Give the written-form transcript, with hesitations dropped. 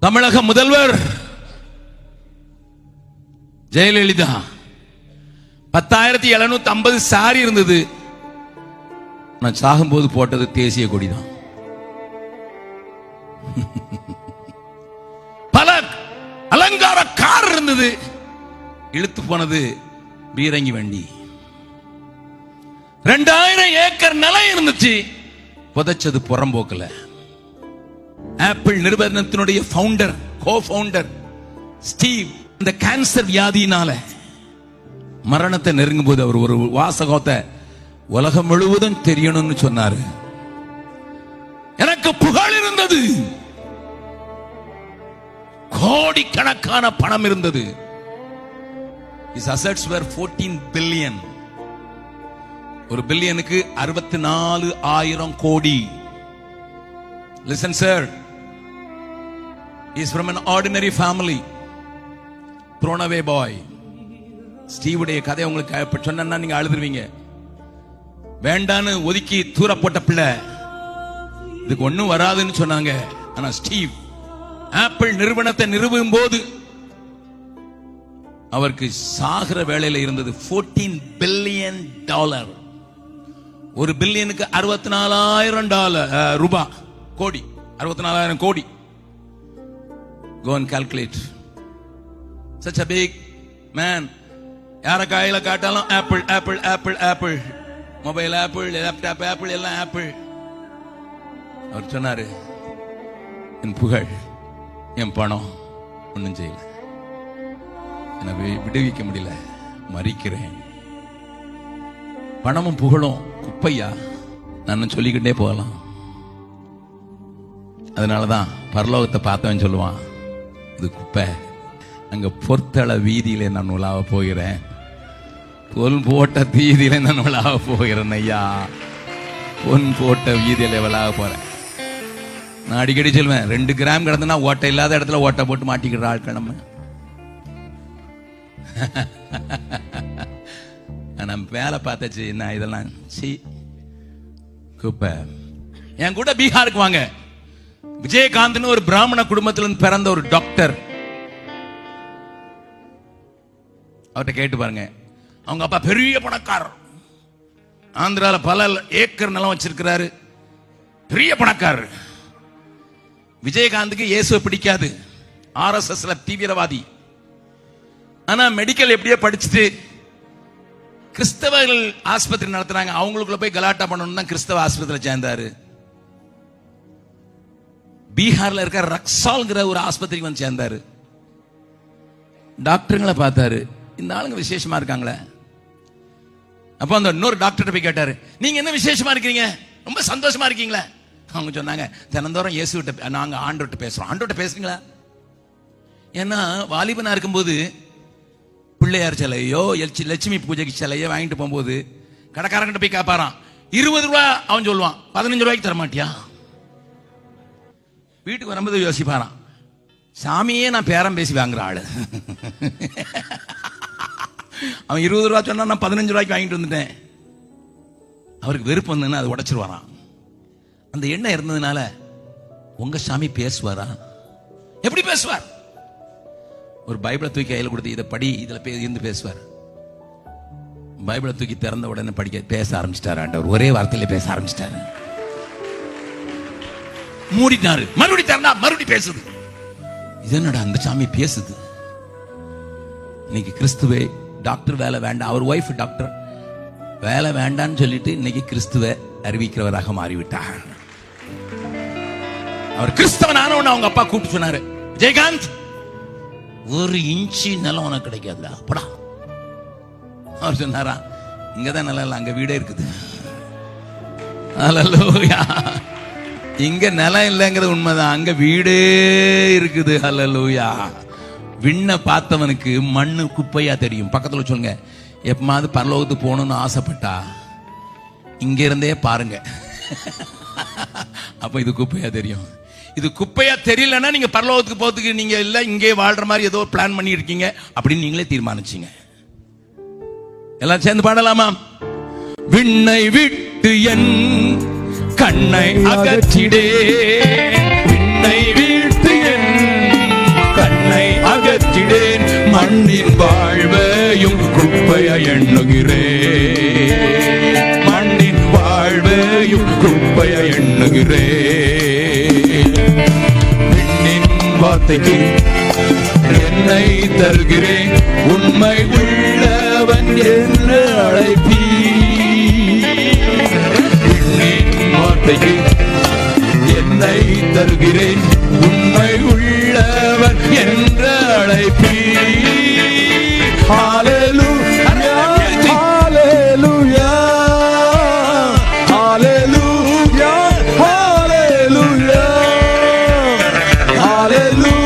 தமிழக முதல்வர் ஜெயலலிதா 10,750 சாரி இருந்தது. நான் சாகும்போது போட்டது தேசிய கொடிதான். பல அலங்கார கார் இருந்தது, இழுத்து போனது பீரங்கி வண்டி. 2000 ஏக்கர் நிலம் இருந்துச்சு, புதைச்சது புறம்போக்கல. ஆப்பிள் நிறுவனத்தினுடைய ஃபவுண்டர், கோ-ஃபவுண்டர் ஸ்டீவ் இந்த கேன்சர் வியாதியினால மரணத்தை நெருங்கும் போது அவர் ஒரு வாசகத்தை உலகம் முழுவதும் தெரியணும்னு சொன்னாரு. எனக்கு புகழ் இருந்தது, கோடிக்கணக்கான பணம் இருந்தது. His assets were 14 billion. ஒரு பில்லியனுக்கு 64,000 கோடி. Listen sir, he is from an ordinary family, thrown away boy. ஸ்டீவுடைய கதை உங்களுக்கு சொன்னா நீங்க அழுதுருவீங்க. வேண்டான்னு ஒதுக்கி தூர போட்ட பிள்ளை, இதுக்கு ஒண்ணும் வராதுன்னு சொன்னாங்க. ஆனா ஸ்டீவ் ஆப்பிள் நிறுவனத்தை நிறுவும் போது அவருக்கு சாகிற வேளையில இருந்தது $14 billion. ஒரு பில்லியனுக்கு 64,000 ரூபாய், கோடி, 64,000 கோடி. Go and calculate. Such a big man. யார கையில காட்டாலும் Apple Apple Apple Apple, mobile Apple, laptop Apple, எல்லாம் ஆப்பிள். அவர் சொன்னாரு, என் புகழ், என் பணம் ஒன்னும் செய்யல, எனக்கு விடுவிக்க முடியல, மறிக்கிறேன். பணமும் புகழும் குப்பையா, நான் சொல்லிக்கிட்டே போகலாம். அதனாலதான் பரலோகத்தை பார்த்தவன் சொல்லுவான், இது குப்பை, அங்க பொற்தள வீதியில நான் உலாவ போகிறேன், பொன் போட்ட வீதியில நான் உலாவ போகிறேன் ஐயா, பொன் போட்ட வீதியில விளாக போறேன். நான் அடிக்கடி சொல்வேன், 2 கிராம் கிடந்தனா ஓட்டை இல்லாத இடத்துல ஓட்டை போட்டு மாட்டிக்கிற ஆட்கள் நம்ம. நம்ம வேலை பார்த்தாச்சு, என்ன இதெல்லாம் சி குப்பை. என் கூட பீகாருக்கு வாங்க. விஜயகாந்த் ஒரு பிராமண குடும்பத்திலிருந்து பிறந்த ஒரு டாக்டர். அவர்கிட்ட கேட்டு பாருங்க, அவங்க அப்பா பெரிய பணக்காரர், ஆந்திரால பல ஏக்கர் நிலம் வச்சிருக்கிறாரு, பெரிய பணக்காரர். விஜயகாந்துக்கு இயேசுவை பிடிக்காது, RSSல தீவிரவாதி. ஆனா மெடிக்கல் எப்படியோ படிச்சுட்டு கிறிஸ்தவர்கள் ஆஸ்பத்திரி நடத்துறாங்க, அவங்களுக்குள்ள போய் கலாட்டா பண்ணணும் தான் கிறிஸ்தவ ஆஸ்பத்திரியில் சேர்ந்தாரு. பீகார்ல இருக்க ரக்ஸால்ங்கிற ஒரு ஆஸ்பத்திரிக்கு வந்து சேர்ந்தாரு. டாக்டருங்களை பார்த்தாரு, இந்த ஆளுங்க விசேஷமா இருக்காங்களே. அப்ப அந்த இன்னொரு டாக்டர் போய் கேட்டாரு, நீங்க என்ன விசேஷமா இருக்கீங்க, ரொம்ப சந்தோஷமா இருக்கீங்களா? அவங்க சொன்னாங்க, தினந்தோறும் இயேசுவிட்ட நாங்க ஆண்டவர்கிட்ட பேசுறோம். ஆண்டவர்கிட்ட பேசுறீங்களா? ஏன்னா வாலிபனா இருக்கும்போது பிள்ளையார் சிலையோ லட்சுமி பூஜைக்கு சிலையோ வாங்கிட்டு போகும்போது கடைக்காரங்கிட்ட போய் கேட்பாராம், 20 ரூபா. அவன் சொல்லுவான், 15 ரூபாய்க்கு தரமாட்டியா? வீட்டுக்கு வரும்போது யோசிப்பாராம், சாமியே நான் பேரம் பேசி வாங்குற ஆளு. அவன் 20 ரூபா சொன்னா நான் 15 ரூபாய்க்கு வாங்கிட்டு வந்துட்டேன். அவருக்கு வெறுப்பு வந்ததுன்னா அதை உடைச்சிருவாராம். அந்த எண்ணம் இருந்ததுனால, உங்க சாமி பேசுவாரா? எப்படி பேசுவார்? ஒரு பைபிளை தூக்கி கையில் கொடுத்து, இதை படி, இதுல இருந்து பேசுவார். பைபிளை தூக்கி திறந்த உடனே பேச ஆரம்பிச்சிட்டாரு ஆண்டவர். ஒரே வார்த்தையில பேச ஆரம்பிச்சிட்டாரு. மூடிட்டாரு, மறுபடி திறந்தா மறுபடி பேசுது. இது என்னடா, அந்த சாமி பேசுது. இன்னைக்கு கிறிஸ்துவே டாக்டர் வேலை வேண்டாம், அவர் ஒய்ஃப் டாக்டர் வேலை வேண்டான்னு சொல்லிட்டு இன்னைக்கு கிறிஸ்துவ அறிவிக்கிறவராக மாறிவிட்டார். அவர் கிறிஸ்தவன் ஆனவன அவங்க அப்பா கூப்பிட்டு சொன்னாரு, விஜயகாந்த், 1 இன்ச்சு நிலம் உனக்கு கிடைக்காதுடா, படா. அவர் சொன்னாரா, இங்கதான் நிலம் இல்லை, அங்க வீடே இருக்குது. அல்லேலூயா. இங்க நிலம் இல்லைங்கிறது உண்மைதான், அங்க வீடே இருக்குது. அல்லேலூயா. விண்ண பார்த்தவனுக்கு மண்ணு குப்பையா தெரியும். பக்கத்துல சொல்லுங்க, எப்பமாவது பரலோகத்துக்கு போகணும்னு ஆசைப்பட்டா இங்க இருந்தே பாருங்க, அப்ப இது குப்பையா தெரியும். இது குப்பையா தெரியலன்னா நீங்க பரலோகத்துக்கு போறதுக்கு நீங்க இல்ல, இங்கே வாழ்ற மாதிரி ஏதோ பிளான் பண்ணி இருக்கீங்க அப்படின்னு நீங்களே தீர்மானிச்சீங்க. எல்லாம் சேர்ந்து பாடலாமா? விண்ணை விட்டு என் கண்ணை அகற்றிடே, விண்ணை விட்டு என் எண்ணுகிறேன், மண்ணின் வாழ்வையும் குப்பைய எண்ணுகிறேன். பெண்ணின் வார்த்தைக்கு என்னை தருகிறேன், உண்மை உள்ளவன் என்று அழைப்பீ. பெண்ணின் வார்த்தைக்கு என்னை தருகிறேன், உண்மை உள்ளவன் என்று அழைப்பீ. ஹalleluya, ஹalleluya, ஹalleluya, ஹalleluya, ஹalleluya.